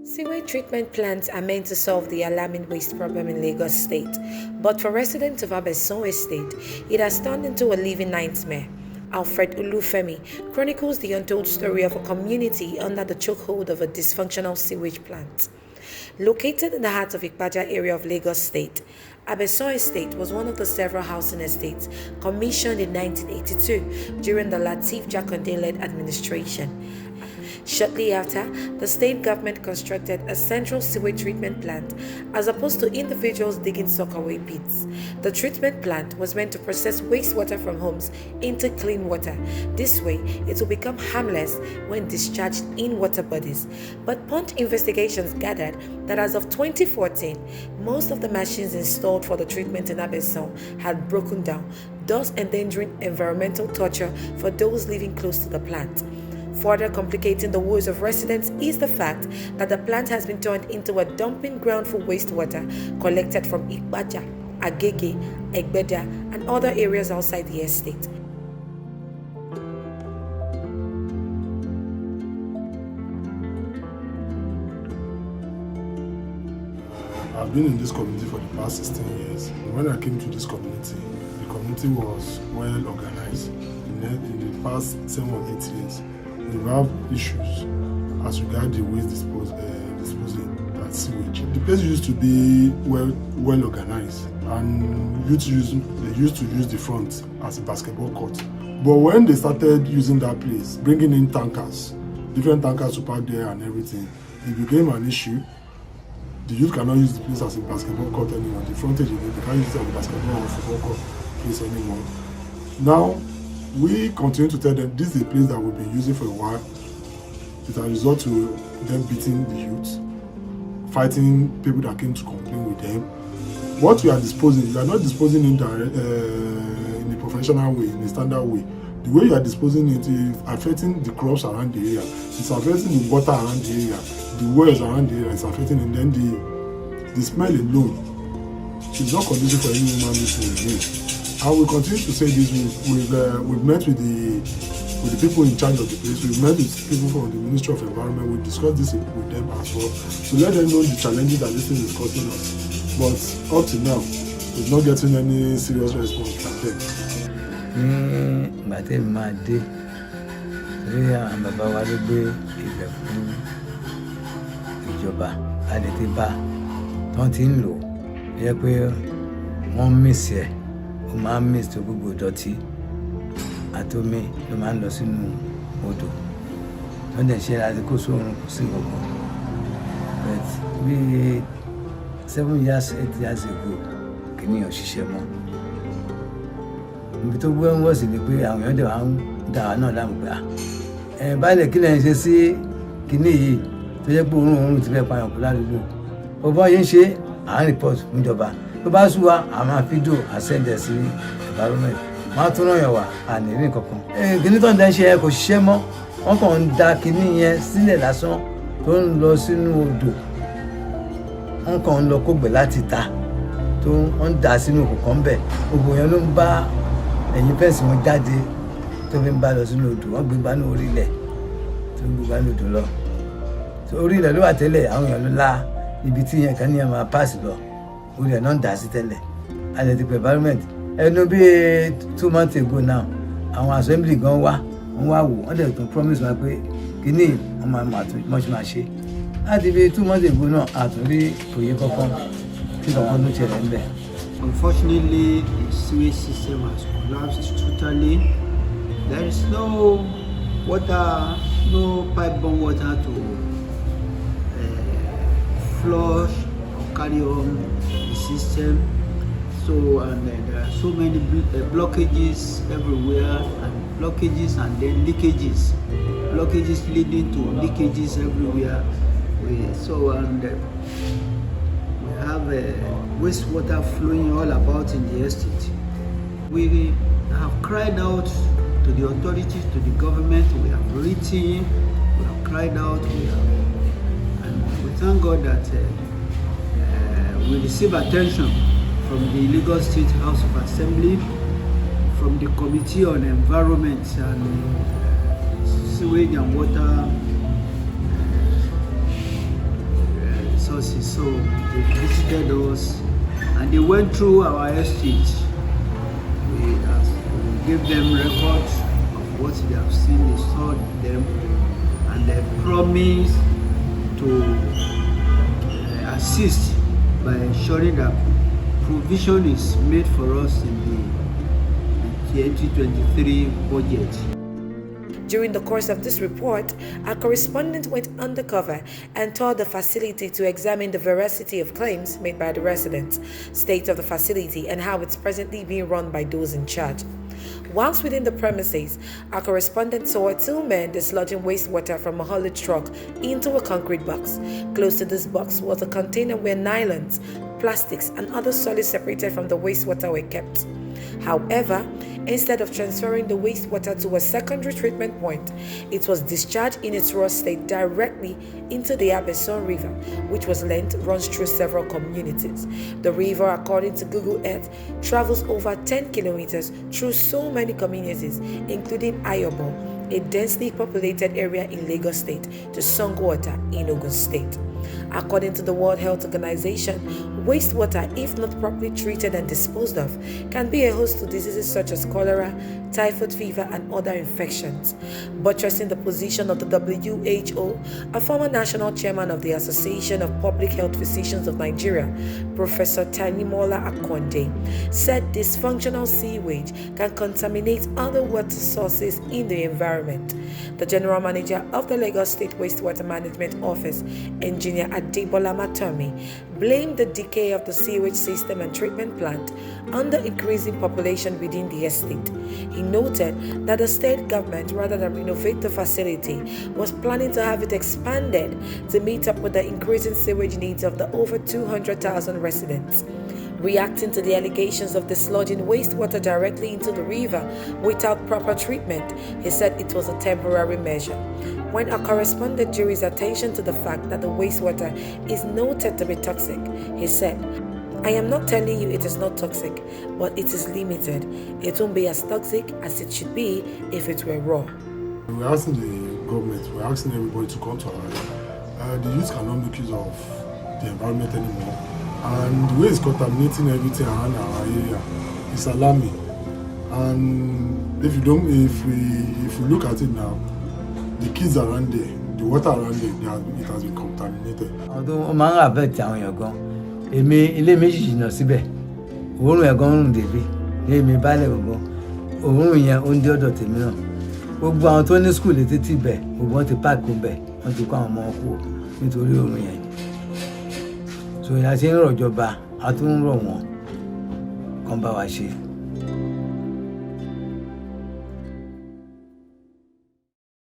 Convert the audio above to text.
Sewage treatment plants are meant to solve the alarming waste problem in Lagos State, but for residents of Abesan Estate, it has turned into a living nightmare. ALFRED Olufemi chronicles the untold story of a community under the chokehold of a dysfunctional sewage plant. Located in the heart of Ipaja area of Lagos State, Abesan Estate was one of the several housing estates commissioned in 1982 during the Lateef Jakande-led administration. Shortly after, the state government constructed a central sewage treatment plant as opposed to individuals digging soakaway pits. The treatment plant was meant to process wastewater from homes into clean water. This way, it will become harmless when discharged in water bodies. But Punch investigations gathered that as of 2014, most of the machines installed for the treatment in Abesan had broken down, thus endangering environmental torture for those living close to the plant. Further complicating the woes of residents is the fact that the plant has been turned into a dumping ground for wastewater collected from Ipaja, Agege, Egbeda, and other areas outside the estate. I've been in this community for the past 16 years. When I came to this community, the community was well organized. In the past 7 or 8 years, we have issues as regards the waste disposing at sewage. The place used to be well organized, and they used to use the front as a basketball court. But when they started using that place, bringing in tankers, different tankers to park there and everything, it became an issue. The youth cannot use the place as a basketball court anymore. The frontage, they can't use it as a basketball or football court place anymore. Now, we continue to tell them this is a place that we've been using for a while. It has result to them beating the youth, fighting people that came to complain with them. What we are disposing, you are not disposing in a professional way, in a standard way. The way you are disposing it is affecting the crops around the area. It's affecting the water around the area, the wells around the area. It's affecting, and then the smell alone is not conducive for any human being to remain. I will continue to say this. We've met with the people in charge of the place. We've met with people from the Ministry of Environment. We discussed this with them as well, to let them know the challenges that this thing is causing us. But up to now, we've not getting any serious response from them. Bàtẹ́ mi máa dé torí àwọn bàbá wa ló gbé ibẹ̀ fún ìjọba adẹ̀tí bá tán ti ń lò yẹ pé wọ́n mísì ẹ̀ ó máa ń mísì tó gbogbo ìdọ̀tí àtomi ló máa ń lọ sínú odò wọ́n dẹ̀ ṣe láti kó sóorun kò sí gbogbo but bí 7 years 8 years ago kìnìyàn ṣiṣẹ́ mọ́. Ibi tó gbé wọ́n sì ni pé àwọn èèyàn dẹ̀ wá ń dà wá náà láàmú pé báyìí kí lẹ́yìn ṣe sí kinní yìí tó jẹ́ pé òórùn ti fẹ́ pààyàn kú ládùúgbò ọba yìí ń ṣe à ń report fún ìjọba tó bá sùn wá à máa fídíò àṣẹ́ǹdẹ̀ sí environment wọ́n á tún ràn yàn wá àní rí nǹkankan. Kinní tó ń dẹ́ ṣe kò ṣiṣẹ́ mọ́ wọ́n kàn ń da kinní yẹn sílẹ̀ lásán tó ń lọ sínú odò wọ́n kàn ń lọ kógbè láti ta tó ń dà sínú òkùnkàn bẹ̀ gbogbo yẹn ló ń bá ẹ̀yìn fẹ́ǹsì wọn jáde tó fi ń bá lọ sínú odò wọ́n gbé gbanú orílẹ̀ tó ń gbé gbanú odò lọ tó orílẹ̀ ló wà tẹ́lẹ̀ àwọn èèyàn ló la ibi tí yẹn kan ní ẹ̀ máa páàsì lọ orílẹ̀ náà ń dà sí tẹ́lẹ̀ alẹ́ ti pẹ̀ environment ẹnu bí 2 months ago now àwọn assembly gan wá wọ́n wá wò wọ́n dẹ̀ tún promise wọn pé kíní wọ́n máa ṣe láti bí 2 months ago náà àtúnrí òye kankan tí kankan ló ṣẹlẹ̀ ń bẹ̀. Unfortunately, the sewage system has collapsed totally. There is no water, no pipe-borne water to flush or carry on the system. So, and there are so many blockages everywhere, and blockages and then leakages. Blockages leading to leakages everywhere. We have wastewater flowing all about in the estate. We have cried out to the authorities, to the government. We have written, we have cried out, and we thank God that we receive attention from the Lagos State House of Assembly, from the Committee on Environment and Sewage and Water So they visited us and they went through our estate. We gave them records of what they have seen, they saw them, and they promised to assist by ensuring that provision is made for us in the 2023 budget. During the course of this report, our correspondent went undercover and toured the facility to examine the veracity of claims made by the residents, state of the facility, and how it's presently being run by those in charge. Whilst within the premises, our correspondent saw 2 men dislodging wastewater from a haulage truck into a concrete box. Close to this box was a container where nylons, plastics, and other solids separated from the wastewater were kept. However, instead of transferring the wastewater to a secondary treatment point, it was discharged in its raw state directly into the Abesan River, which runs through several communities. The river, according to Google Earth, travels over 10 kilometers through so many communities, including Ayobo, a densely populated area in Lagos State, to Sangwater in Ogun State. According to the World Health Organization, wastewater, if not properly treated and disposed of, can be a host to diseases such as cholera, typhoid fever, and other infections. Buttressing the position of the WHO, a former national chairman of the Association of Public Health Physicians of Nigeria, Professor Mosan-Okunola, said dysfunctional sewage can contaminate other water sources in the environment. The general manager of the Lagos State Wastewater Management Office, Engineer Adebola Matomi, blamed the decay of the sewage system and treatment plant on the increasing population within the estate. He noted that the state government, rather than renovate the facility, was planning to have it expanded to meet up with the increasing sewage needs of the over 200,000 residents. Reacting to the allegations of dislodging wastewater directly into the river without proper treatment, he said it was a temporary measure. When our correspondent drew his attention to the fact that the wastewater is noted to be toxic, he said, "I am not telling you it is not toxic, but it is limited. It won't be as toxic as it should be if it were raw." We're asking the government, we're asking everybody to come to our area. The youth cannot make use of the environment anymore. And the way it's contaminating everything around our area is alarming. And if we look at it now, the kids around there, the water around there, it has been contaminated. Although máa ń affect àwọn èèyàn gan, èmi ilé méjì jìnnà síbẹ̀, òórùn ẹ̀ gan rùn débí, ní èmi bálẹ̀ gbogbo, òórùn yẹn ó ń dé ọ̀dọ̀ tèmi náà. Gbogbo àwọn tó ní school létí tì bẹ̀, gbogbo wọn ti páàkì bẹ̀, wọ́n ti kó àwọn ọmọ kú nítorí òórùn yẹn. So ìyá ṣe ń rọ̀jọba, a tún ń rọ̀ wọ́n kán bá wa ṣe.